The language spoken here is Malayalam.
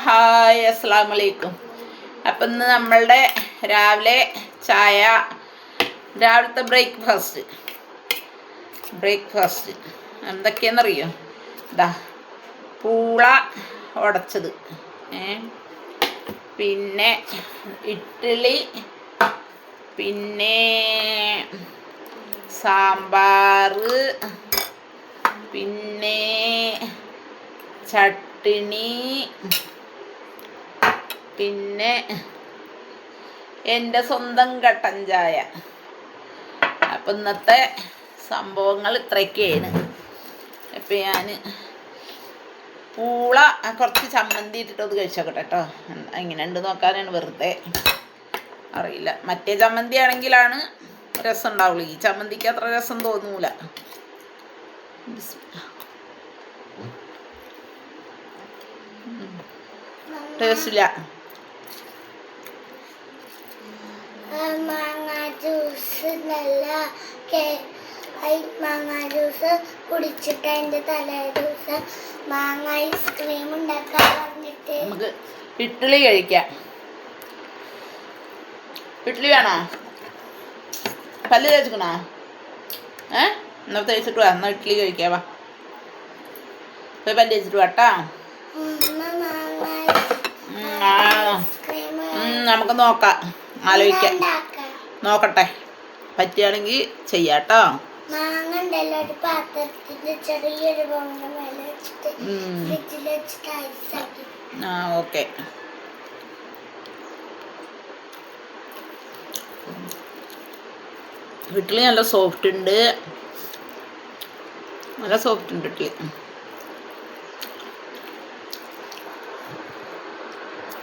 ഹായ് അസ്സലാമു അലൈക്കും. അപ്പം ഇന്ന് നമ്മളുടെ രാവിലെ ചായ, രാവിലത്തെ ബ്രേക്ക്ഫാസ്റ്റ് എന്തൊക്കെയാണെന്നറിയോ? ഇതാ പൂള ഉടച്ചത്, പിന്നെ ഇഡ്ഡലി, പിന്നെ സാമ്പാർ, പിന്നെ ചട്ടിണി, പിന്നെ എൻ്റെ സ്വന്തം കട്ടൻ ചായ. അപ്പം ഇന്നത്തെ സംഭവങ്ങൾ ഇത്രയൊക്കെയാണ്. ഇപ്പം ഞാൻ പൂള കുറച്ച് ചമ്മന്തി ഇട്ടിട്ടത് കഴിച്ചോക്കട്ടെ കേട്ടോ. എങ്ങനെയുണ്ട് നോക്കാനാണ്, വെറുതെ അറിയില്ല. മറ്റേ ചമ്മന്തി ആണെങ്കിലാണ് രസം ഉണ്ടാവുള്ളൂ, ഈ ചമ്മന്തിക്ക് അത്ര രസം തോന്നൂല. ടേസ്റ്റില്ല. മാങ്ങ ജ്യൂസ് കുടിച്ചിട്ട് അതിൻ്റെ തലേ ദിവസം മാങ്ങ ഐസ്ക്രീം ഉണ്ടാക്കാൻ പറഞ്ഞിട്ട് നമുക്ക് ഇഡ്ഡലി കഴിക്കാം. ഇഡ്ഡലി വേണോ? പല്ല് തേച്ചിക്കണോ? എന്നാൽ തേച്ചിട്ട് വാ, എന്നാൽ ഇഡ്ഡലി കഴിക്കാവാ. പോയി പല്ല് തേച്ചിട്ട് വാട്ടാ. നമുക്ക് നോക്കാം, ആലോചിക്കാം, നോക്കട്ടെ, പറ്റുകയാണെങ്കിൽ ചെയ്യാട്ടോ. മാങ്ങ ഉണ്ടല്ലോ ഒരു പാത്രത്തിന്റെ ചെറിയൊരു ബൗളിന്റെ മേലെ വെച്ചിട്ട് ഫ്രിഡ്ജിൽ വെച്ചിട്ട് ഐസ് ആക്കി. ഓക്കെ. ഇഡ്ഡലി നല്ല സോഫ്റ്റ് ഉണ്ട് ഇഡ്ഡലി.